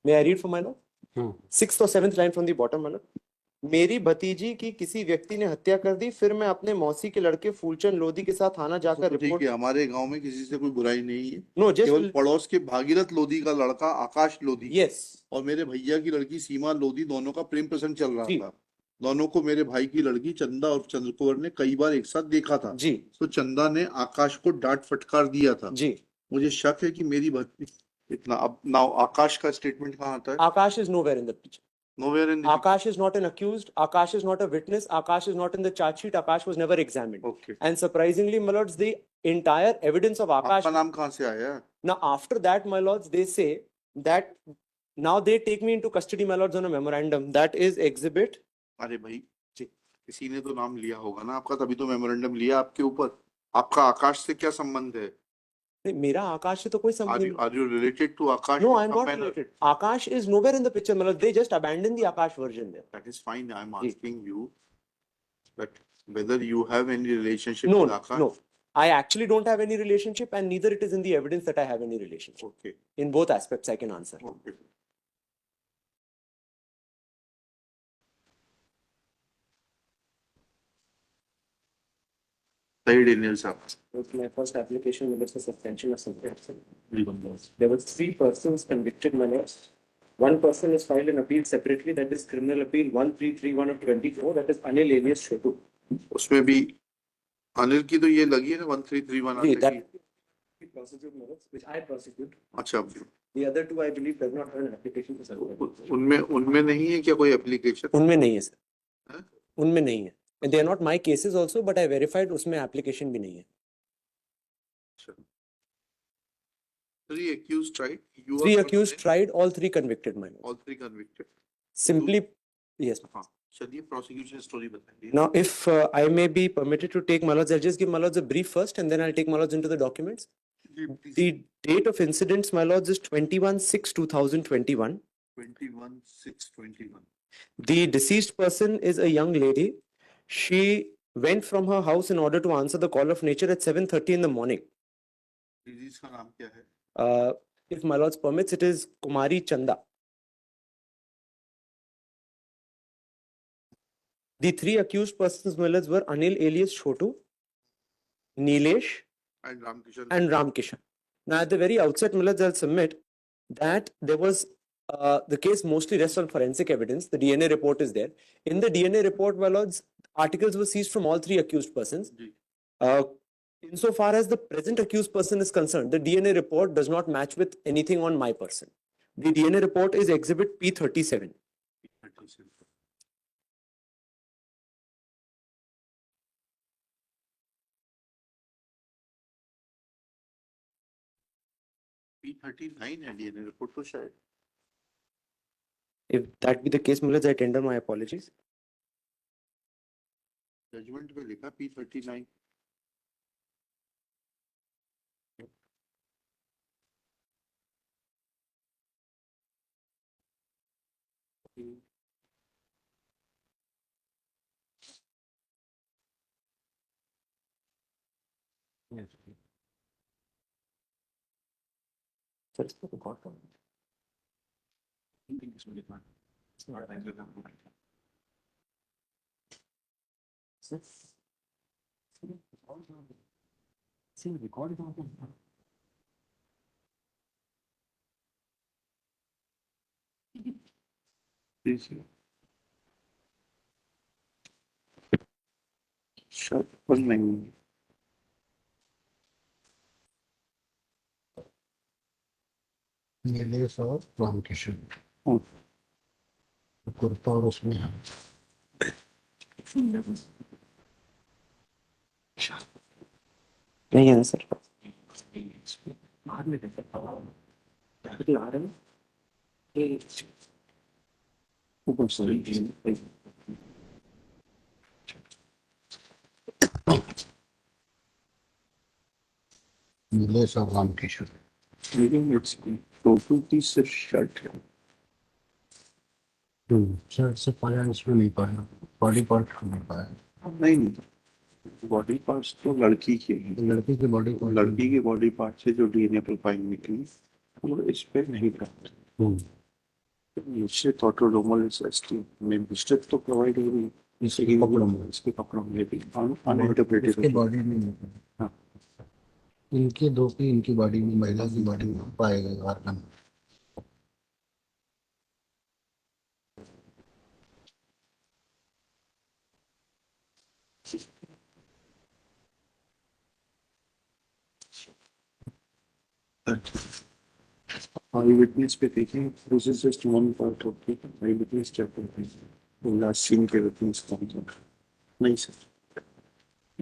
May I read from my lord? 6th or 7th line from the bottom, my lord. मेरी भतीजी की किसी व्यक्ति ने हत्या कर दी, फिर मैं अपने मौसी के लड़के फूलचंद लोधी के साथ थाना जाकर तो ठीक रिपोर्ट। है, हमारे गांव में किसी से कोई बुराई नहीं है। नो, जस्ट केवल पड़ोस के भागीरथ लोधी का लड़का आकाश लोधी यस और मेरे भैया की लड़की सीमा लोधी, दोनों का प्रेम प्रसंग चल रहा जी। था। दोनों को मेरे भाई की लड़की चंदा और चंद्रकुंवर ने कई बार एक साथ देखा था जी तो चंदा ने आकाश को डांट फटकार दिया था। जी। मुझे शक है कि मेरी भतीजी इतना। अब नाउ आकाश का स्टेटमेंट कहाँ आता है? Akash is nowhere in the picture. Nowhere in Akash is not an accused. Akash is not a witness. Akash is not in the charge sheet. Akash was never examined. Okay, And surprisingly, my lords, the entire evidence of Akash. आपका नाम कहाँ से आया? Now, after that, my lords, they say that now they take me into custody, my lords, on a memorandum. That is exhibit. अरे भाई जी। किसी ने तो नाम लिया होगा ना आपका, तभी तो मेमोरेंडम लिया आपके ऊपर। आपका आकाश से क्या संबंध है? नहीं, मेरा आकाश से तो कोई संबंध नहीं। Are you related to Akash? No, in I'm some not manner? related. Akash is nowhere in the picture, my lord. They just abandoned the Akash version there. That is fine. I'm ji. asking you that whether you have any relationship No, with no, Akash? no. I actually don't have any relationship, and neither it is in the evidence that I have any relationship. Okay. In both aspects, I can answer. Okay. Side Daniels up. With my first application, there was a suspension of subjection. There were 3 persons convicted, my lords. One person is filed an appeal separately, that is criminal appeal 1331 of 24, that is Anil alias Chotu. उसमें भी अनिल की तो ये लगी है ना 1331 जी, आते that की। he prosecuted, my lords, which I prosecute. अच्छा, The other 2, I believe, does not have an application for suspension. उनमें नहीं है क्या कोई एप्लीकेशन? उनमें नहीं है सर, हैं? उनमें नहीं है. And they are not my cases also, but I verified उसमें application भी नहीं है. अच्छा। 3 accused tried. You 3 are accused tried, all 3 convicted, my lords. all 3 convicted. Simply, yes. हाँ, चलिए प्रोसिक्यूशन स्टोरी बताइए। Now, if I may be permitted to take, my lords, I'll just give my lords a brief first, and then I'll take my lords into the documents. जी, please. The date of incidents, my lords, is 21/6/2021. 21/6/21. The deceased person is a young lady. She went from her house in order to answer the call of nature at 7:30 in the morning. Disease का नाम क्या है? If my lords permits, it is Kumari Chanda. The 3 accused persons, my lords, were Anil alias Chotu, Nilesh, And Ramkishan. and Ramkishan. Now, at the very outset, my lords, I'll submit that there was the case mostly rests on forensic evidence. The DNA report is there. In the DNA report, my lords, articles were seized from all 3 accused persons. Ji. Insofar as the present accused person is concerned, the DNA report does not match with anything on my person. The DNA report is exhibit P37. P39 है DNA report तो शायद। If that be the case, my lords, I tender my apologies. Judgment में लिखा P39। Yes. So it's the court. I think this will be fine. It's not like that. See, recorded on. Please शायद पर नहीं। नीलेश और रामकिशन कुर्ता और उसमें नहीं है सर, बाद में देखा आ रहे हैं ऊपर से नीलेश और रामकिशन टोटल 30 शर्ट है। शर्ट से पाया, इसमें नहीं पाया, बॉडी पार्ट नहीं पाया। नहीं, बॉडी पार्ट्स तो लड़की के हैं। लड़की की बॉडी लड़की के बॉडी पार्ट से जो डीएनए प्रोफाइल निकली वो इस पे नहीं करते निश्चित ऑटोनोमल एसटी में निश्चित तो प्रोवाइड हो रही है इसके कपड़ों में इसके कपड़ों में भी इसके अनइंटरप्रेटेड बॉडी में नहीं हाँ। इनके दो की इनकी बॉडी में महिला की बॉडी में पाए गए ऑर्गन आई विटनेस पे देखें this is just one part of the I witness chapter पे लास्ट सीन के विटनेस नहीं सर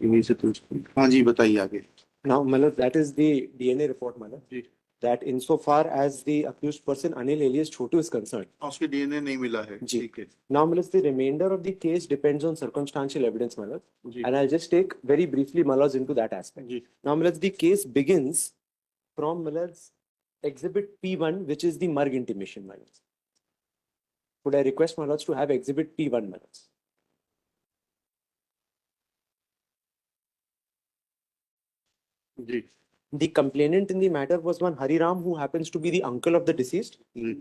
इन्हीं से तो हाँ जी बताइए आगे Now, Malad, that is the DNA report, Malad. जी That insofar as the accused person Anil alias Chotu is concerned. उसके डीएनए नहीं मिला है जी. ठीक है Now, Malad, the remainder of the case depends on circumstantial evidence, Malad. Ji And I'll just take very briefly Malad into that aspect. Ji Now, Malad, the case begins from Malad's exhibit P1, which is the Marg intimation, Malad. Could I request Malad to have exhibit P1, Malad? Ji The complainant in the matter was one Hariram, who happens to be the uncle of the deceased. Ji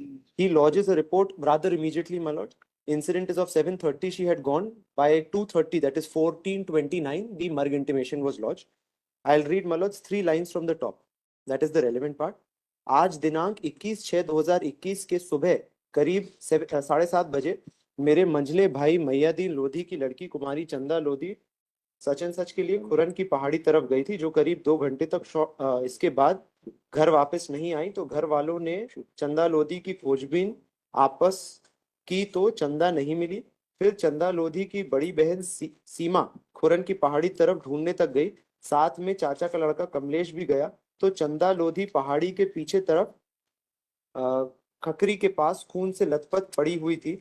He lodges a report rather immediately, my lord. Incident is of 7:30. She had gone by 2:30, that is 14:29. The Marg intimation was lodged. I'll read, my lords, 3 lines from the top. That is the relevant part. आज दिनांक 21/6/2021 के सुबह करीब 7:30 बजे मेरे मंझले भाई मैयादीन लोधी की लड़की कुमारी चंदा लोधी सच एंड सच के लिए खुरन की पहाड़ी तरफ गई थी, जो करीब 2 घंटे तक इसके बाद घर वापस नहीं आई। तो घर वालों ने चंदा लोधी की खोजबीन आपस की तो चंदा नहीं मिली। फिर चंदा लोधी की बड़ी बहन सीमा खुरन की पहाड़ी तरफ ढूंढने तक गई। साथ में चाचा का लड़का कमलेश भी गया। तो चंदा लोधी पहाड़ी के पीछे तरफ खकरी के पास खून से लथपथ पड़ी हुई थी।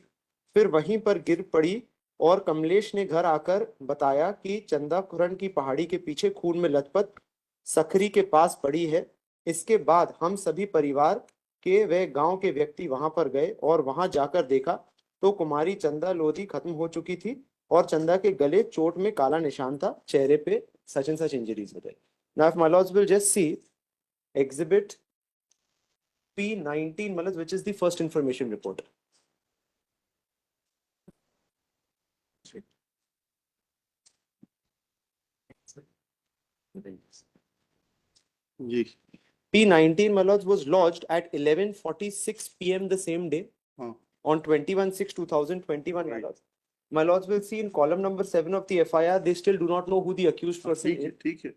फिर वहीं पर गिर पड़ी और कमलेश ने घर आकर बताया कि चंदा खुरन की पहाड़ी के पीछे खून में लथपथ सखरी के पास पड़ी है। इसके बाद हम सभी परिवार के व गांव के व्यक्ति वहां पर गए और वहां जाकर देखा तो कुमारी चंदा लोधी खत्म हो चुकी थी और चंदा के गले चोट में काला निशान था, चेहरे पे सच एंड सच इंजरीज हो गए। Now if my lords will just see exhibit P19, Malad, which is the first information report. Ji P19, my lords, was lodged at 11:46 p.m. the same day हाँ on 21/6/2021, my Right. lords. My lords will see in column number 7 of the FIR, they still do not know who the accused person is. ठीक है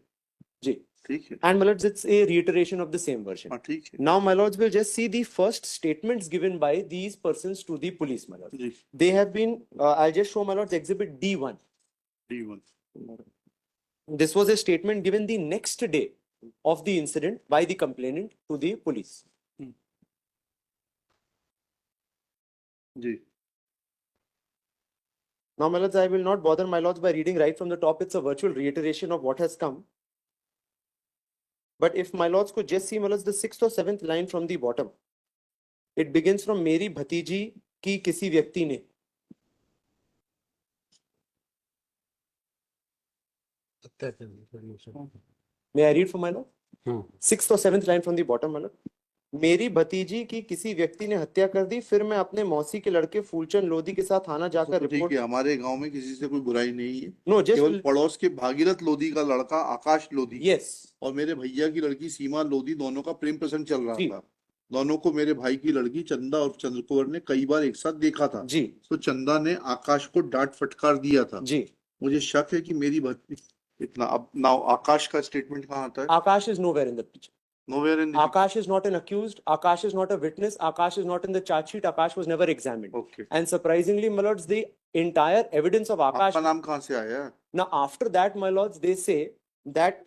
Ji. ठीक है And my lords, it's a reiteration of the same version. हाँ ठीक है Now, my lords will just see the first statements given by these persons to the police, my lords. Ji They have been, I'll just show my lords exhibit D1. D1 This was a statement given the next day of the incident by the complainant to the police. Ji Now, my lords, I will not bother my lords by reading right from the top. It's a virtual reiteration of what has come. But if my lords could just see, my lords, the 6th or 7th line from the bottom. It begins from मेरी भतीजी की किसी व्यक्ति ने. May I read for my lord? 6th or 7th line from the bottom, my lord. मेरी भतीजी की किसी व्यक्ति ने हत्या कर दी। फिर मैं अपने मौसी के लड़के फूलचंद लोधी के साथ थाना जाकर तो ठीक रिपोर्ट। है हमारे गांव में किसी से कोई बुराई नहीं है नो केवल जस्ट पड़ोस के भागीरथ लोधी का लड़का आकाश लोधी यस और मेरे भैया की लड़की सीमा लोधी दोनों का प्रेम प्रसंग चल रहा जी। था। दोनों को मेरे भाई की लड़की चंदा और चंद्रकुंवर ने कई बार एक साथ देखा था। जी तो चंदा ने आकाश को डांट फटकार दिया था। जी। मुझे शक है कि मेरी भतीजी इतना अब नाउ आकाश का स्टेटमेंट कहाँ आता है? Akash is nowhere in the picture. Nowhere in Akash is not an accused. Akash is not a witness. Akash is not in the charge sheet. Akash was never examined. Okay And surprisingly, my lords, the entire evidence of Akash. आपका नाम कहाँ से आया? Now, after that, my lords, they say that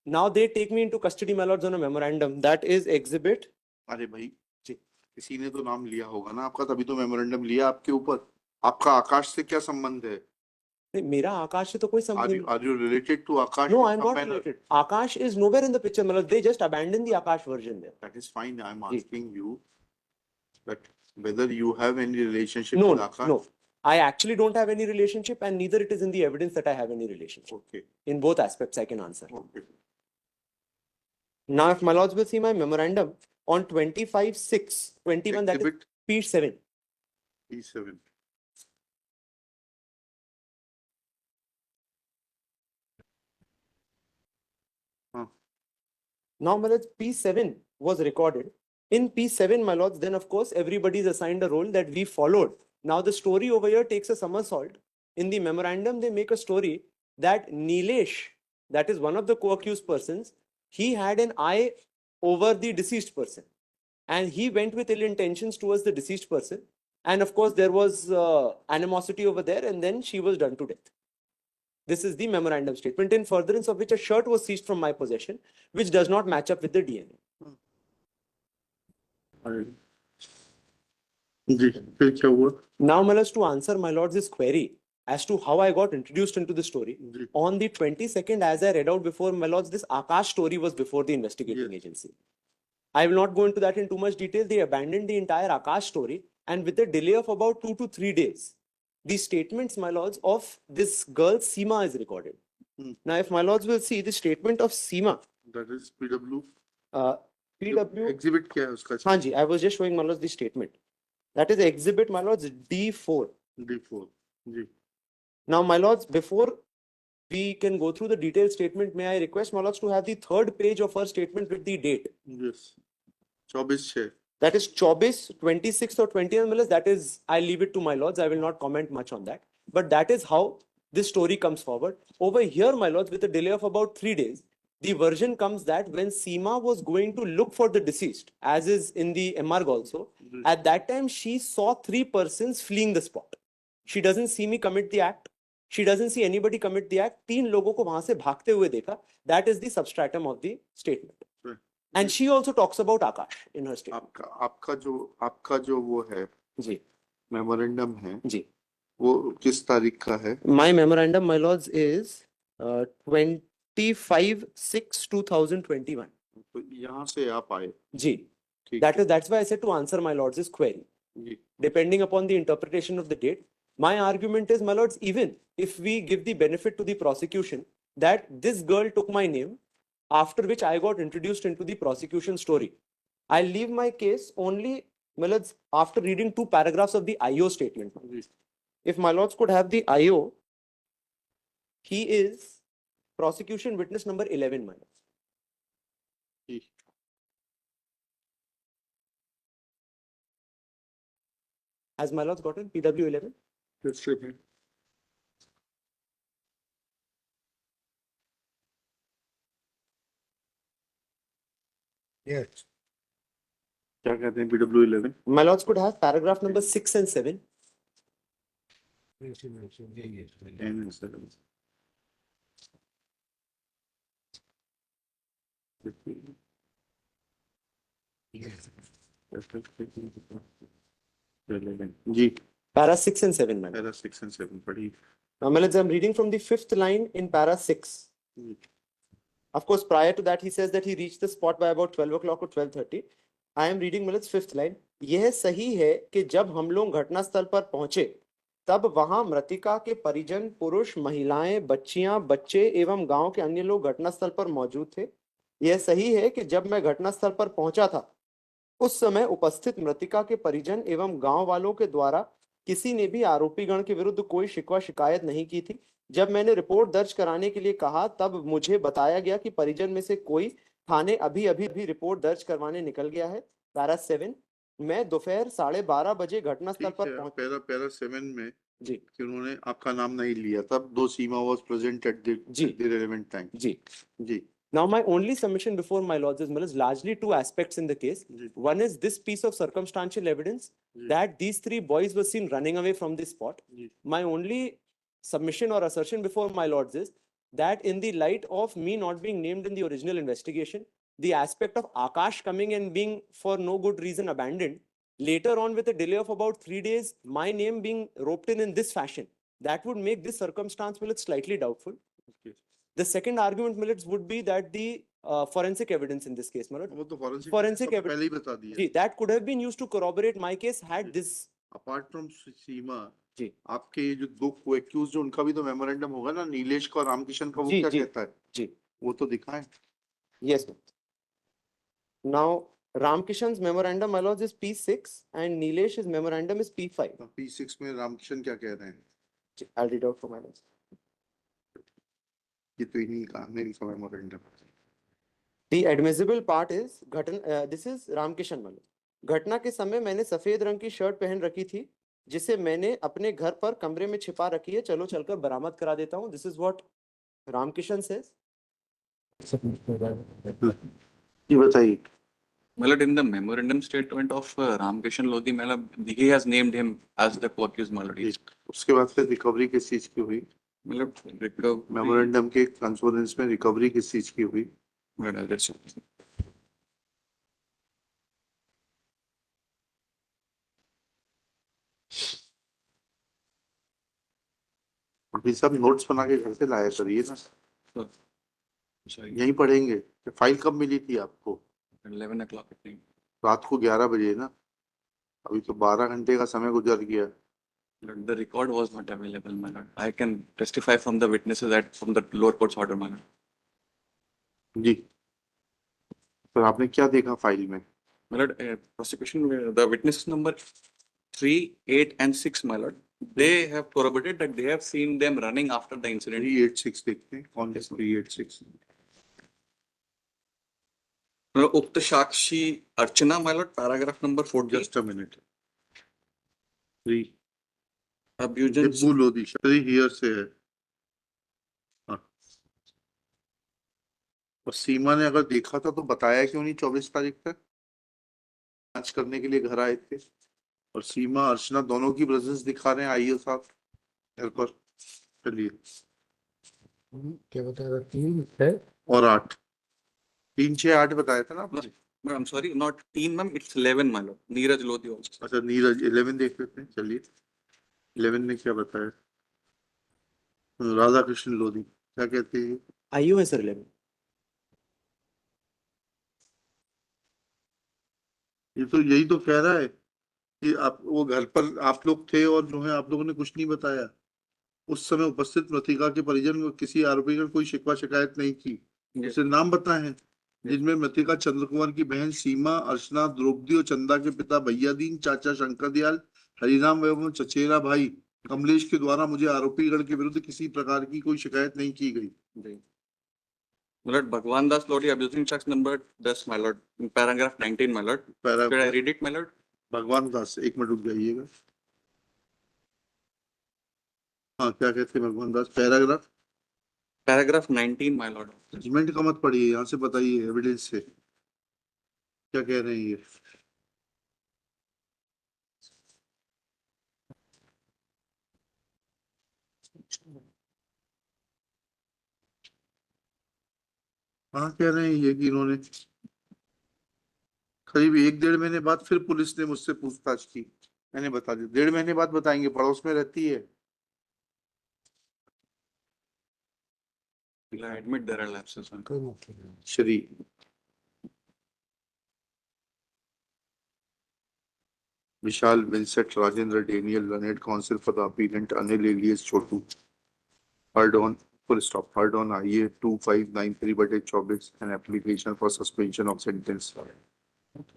now they take me into custody, my lords, on a memorandum. That is exhibit. अरे भाई जी। किसी ने तो नाम लिया होगा ना आपका, तभी तो मेमोरेंडम लिया आपके ऊपर। आपका आकाश से क्या संबंध है? नहीं, मेरा आकाश से तो कोई संबंध नहीं। Are you related to Akash? No, in I'm some not manner? related. Akash is nowhere in the picture, my lord. They just abandoned the Akash version there. That is fine. I'm ji. asking you that whether you have any relationship No, with no, Akash? no. I actually don't have any relationship, and neither it is in the evidence that I have any relationship. Okay. In both aspects, I can answer. Okay. Now, if my lords will see my memorandum, on 25/6/21, that is Exhibit P7. P7. हाँ, Now, my lords, P7 was recorded. In P7, my lords, then of course everybody is assigned a role that we followed. Now the story over here takes a somersault. In the memorandum, they make a story that Nilesh, that is one of the co-accused persons, he had an eye over the deceased person. And he went with ill intentions towards the deceased person. And of course, there was animosity over there, and then she was done to death. This is the memorandum statement, in furtherance of which a shirt was seized from my possession, which does not match up with the DNA. अरे, जी फिर क्या हुआ? Now, my lords, to answer my lords' this query as to how I got introduced into the story, ji on the 22nd, as I read out before, my lords, this Akash story was before the investigating Yes. agency. I will not go into that in too much detail. They abandoned the entire Akash story, and with a delay of about 2 to 3 days, the statements, my lords, of this girl Seema is recorded. Hmm. Now, if my lords will see the statement of Seema, that is PW. PW, Exhibit क्या है उसका? Hanji, I was just showing my lords the statement. That is exhibit, my lords, D4. D4. Ji Now, my lords, before we can go through the detailed statement, may I request my lords to have the third page of her statement with the date. yes 24/6. That is 24, 26 or 20 minutes. That is, I leave it to my lords. I will not comment much on that. But that is how this story comes forward. Over here, my lords, with a delay of about 3 days, the version comes that when Seema was going to look for the deceased, as is in the MRG also, ji at that time she saw 3 persons fleeing the spot. She doesn't see me commit the act. She doesn't see anybody commit the act. 3 लोगों को वहां से भागते हुए देखा. That is the substratum of the statement. right. And she also talks about Akash in her statement. आपका जो वो है जी मेमोरेंडम है जी. वो किस तारीख का है? My memorandum, my lords, is 25/6/2021. तो यहाँ से आप आए. जी. ठीक That's why I said to answer my lords' query. Ji Depending upon the interpretation of the date, my argument is, my lords, even if we give the benefit to the prosecution that this girl took my name, after which I got introduced into the prosecution story, I leave my case only, my lords, after reading 2 paragraphs of the IO statement. Ji If my lords could have the IO, he is prosecution witness number 11, my lords. Ji Has my lords gotten PW 11? Yes, sir. Yes. क्या कहते हैं PW 11? My lords could have paragraph number 6 and 7. Yes, yes, yes. And 7. Yes. जी Para 6 and 7, my lords. Para 6 and 7 पढ़ी. Now, my lords, I'm reading from the 5th line in para 6. Ji Of course, prior to that, he says that he reached the spot by about 12 o'clock or 12:30. I am reading my lords 5th line. यह सही है कि जब हम लोग घटनास्थल पर पहुंचे, तब वहां मृतिका के परिजन, पुरुष, महिलाएं, बच्चियां, बच्चे एवं गांव के अन्य लोग घटनास्थल पर मौजूद थे. यह सही है कि जब मैं घटनास्थल पर पहुंचा था, उस समय उपस्थित मृतिका के परिजन एवं गांव वालों के द्वारा किसी ने भी आरोपीगण के विरुद्ध कोई शिकवा शिकायत नहीं की थी. जब मैंने रिपोर्ट दर्ज कराने के लिए कहा, तब मुझे बताया गया कि परिजन में से कोई थाने अभी रिपोर्ट दर्ज करवाने निकल गया है. पैरा 7, मैं दोपहर 12:30 बजे घटनास्थल ठीक पर है. पहुंच. पैरा 7 में जी कि उन्होंने आपका नाम नहीं लिया तब दो सीमा वाज प्रेजेंट एट जी. The relevant time. जी. जी Now, my only submission before my lords is largely 2 aspects in the case. जी One is this piece of circumstantial evidence जी that these 3 boys were seen running away from this spot. जी My only submission or assertion before my lords is that in the light of me not being named in the original investigation, the aspect of Akash coming and being for no good reason abandoned, later on with a delay of about 3 days, my name being roped in this fashion, that would make this circumstance slightly doubtful. Okay. The second argument, Millets, would be that the forensic evidence in this case, my lord, वो तो Forensic forensic evidence. पहले ही बता दिया. जी, that could have been used to corroborate my case had this. Apart from Seema ji आपके ये जो दो को एक्यूज उनका भी तो मेमोरेंडम होगा ना, नीलेश का और रामकिशन का. वो जी, क्या जी, कहता है जी. वो तो दिखाएं. Yes, ma'am. Now, Ramkishan's memorandum, my lords, is P6 and Nilesh's memorandum is P5. P6 में रामकिशन क्या कह रहे हैं? I'll read out for my lords. ये तो इन्हीं का नहीं समझ memorandum. The admissible part is this is Ramkishan Mallu. घटना के समय मैंने सफेद रंग की शर्ट पहन रखी थी जिसे मैंने अपने घर पर कमरे में छिपा रखी है. चलो चलकर बरामद करा देता हूँ. This is what Ramkishan says. ये बताइए. Malad, in the memorandum statement of Ramkishan Lodhi, Malad, he has named him as the co-accused Malad. उसके बाद फिर रिकवरी किस चीज की हुई? Malad, recovery. मेमोरेंडम के कंसोनेंस में रिकवरी किस चीज की हुई? Malad, that's it. अभी सब नोट्स बना के घर से लाया करिए ना. Sorry, यहीं पढ़ेंगे. फाइल कब मिली थी आपको? 11 o'clock at night. रात को 11 बजे ना. अभी तो 12 घंटे का समय गुजर गया. Malad, the record was not available, Malad. I can testify from the witnesses that from the lower court's order, Malad. जी. तो आपने क्या देखा फाइल में? Malad, prosecution, the witness number 3, 8, and 6, Malad, they have corroborated that they have seen them running after the incident. 386 देखते हैं. कौन है 386? उक्त साक्षी Archana, Malad, paragraph number 40. Just a minute. 3 Abujan Dibbu Lodhi 3 here से है. हाँ. और सीमा ने अगर देखा था तो बताया क्यों नहीं 24 तारीख तक? जांच करने के लिए घर आए थे. और सीमा अर्चना दोनों की प्रेजेंस दिखा रहे हैं आईओ साहब घर पर. चलिए. क्या बताया? 3 है और 8 3 6 8 बताया था ना आपने? I'm sorry, not 10, ma'am, it's 11, Malad. Neeraj Lodhi also. अच्छा नीरज 11 देख लेते हैं. चलिए 11 ने क्या बताया? राधा कृष्ण लोधी क्या कहते हैं? आईओ है सर 11. ये तो यही तो कह रहा है कि आप वो घर पर आप लोग थे और जो है आप लोगों ने कुछ नहीं बताया. उस समय उपस्थित मृतिका के परिजन में किसी आरोपी का कोई शिकवा शिकायत नहीं की. जैसे नाम बताए हैं जिनमें मृतिका चंद्र कुमार की बहन सीमा, अर्चना, द्रौपदी और चंदा के पिता भैयादीन, चाचा शंकर दयाल, हरिराम एवं चचेरा भाई कमलेश के द्वारा मुझे आरोपीगण के विरुद्ध किसी प्रकार की कोई शिकायत नहीं की गई. Malad, Bhagwan Das Lodhi, abusing sex number 10, my lord, in paragraph 19, my lord. Should I read it, my lord? भगवान दास एक मिनट रुक जाइएगा. हाँ क्या कहते हैं Bhagwan Das? Paragraph Paragraph 19, my lord. Judgment का मत पढ़िए, यहाँ से बताइए एविडेंस से क्या कह रहे हैं ये. हाँ कह रहे हैं ये कि इन्होंने करीब 1-1.5 महीने बाद फिर पुलिस ने मुझसे पूछताछ की. मैंने बता दिया 1.5 महीने बाद बताएंगे, पड़ोस में रहती है. I admit there are lapses, my lord. कोई मतलब नहीं. Shri Vishal, Vincent, Rajendra, Daniel, Lynette, counsel for the appellant, Anil alias Chhotu, heard on full stop, heard on IA 2593/24 an application for suspension of sentence.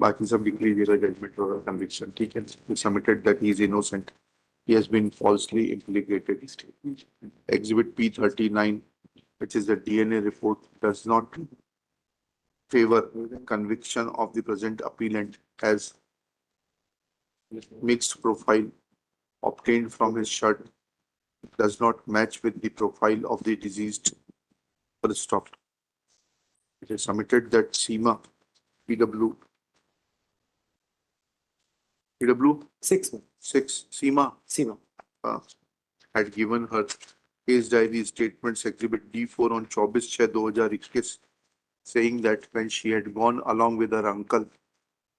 बाकी सब लिख लीजिएगा जजमेंट और कन्विक्शन. ठीक है. He submitted that he is innocent. He has been falsely implicated. Exhibit P39, which is the DNA report, does not favor conviction of the present appellant as mixed profile obtained from his shirt does not match with the profile of the deceased. Full stop. It is submitted that Seema PW 6 में. 6 Seema Seema. had given her case diary statements exhibit D4 on 24/6/2021 saying that when she had gone along with her uncle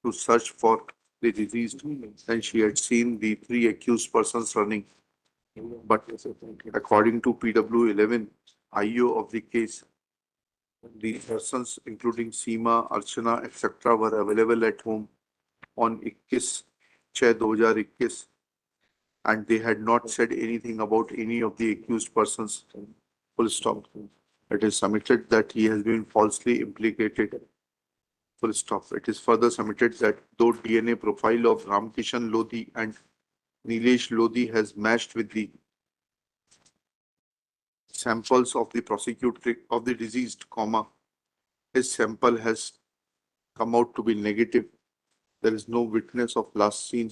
to search for the deceased and she had seen the 3 accused persons running. But according to PW 11 IO of the case, the persons including Seema, Archana, etc. were available at home on 21/6/2021 and they had not said anything about any of the accused persons. Full stop. It is submitted that he has been falsely implicated Full stop. It is further submitted that though DNA profile of Ramkishan Lodhi and Nilesh Lodhi has matched with the samples of the prosecuted of the deceased, his sample has come out to be negative. There is no witness of last scene.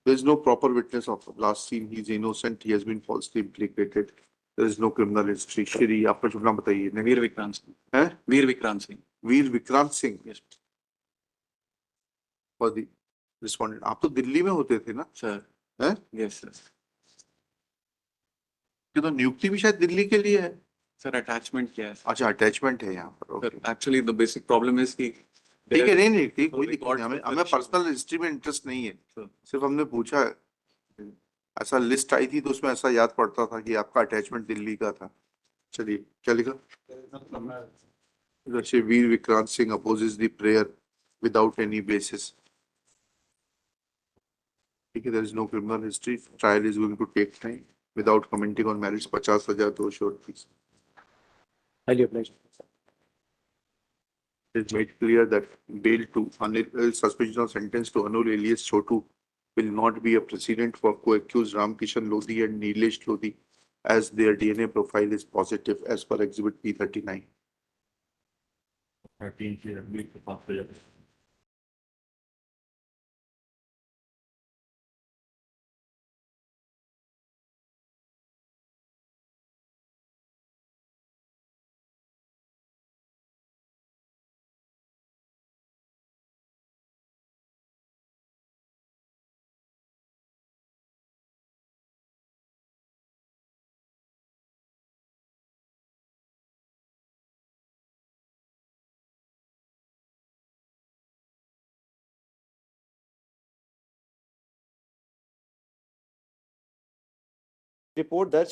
There is no proper witness of last scene. He is innocent. He has been falsely implicated. There is no criminal history. Shri आपका शुभ नाम बताइए. Veer Vikrant Singh. हैं? Veer Vikrant Singh. Veer Vikrant Singh Yes, for the respondent. आप तो दिल्ली में होते थे ना? sir. हैं? Yes, sir. कि तो नियुक्ति भी शायद दिल्ली के लिए है. Sir, attachment क्या है? अच्छा अटैचमेंट है यहाँ पर. Sir, Okay. actually, the basic problem is कि ठीक है, नहीं ठीक, So कोई we दिक्कत got नहीं. हमें the हमें correction. पर्सनल हिस्ट्री में इंटरेस्ट नहीं है. Sir. सिर्फ हमने पूछा है. ऐसा लिस्ट आई थी तो उसमें ऐसा याद पड़ता था कि आपका अटैचमेंट दिल्ली का था. चलिए क्या लिखा? Let's say Veer Vikrant Singh opposes the prayer without any basis. Okay, there is no criminal history. Trial is going to take time. Without commenting on merits, 50,000 to short fees. Highly obliged. It is made clear that bail to suspension of sentence to Anul alias Chotu will not be a precedent for co-accused Ramkishan Lodhi and Nilesh Lodhi as their DNA profile is positive as per Exhibit P39. 13 की अगली के पास हो जाए. Report दर्ज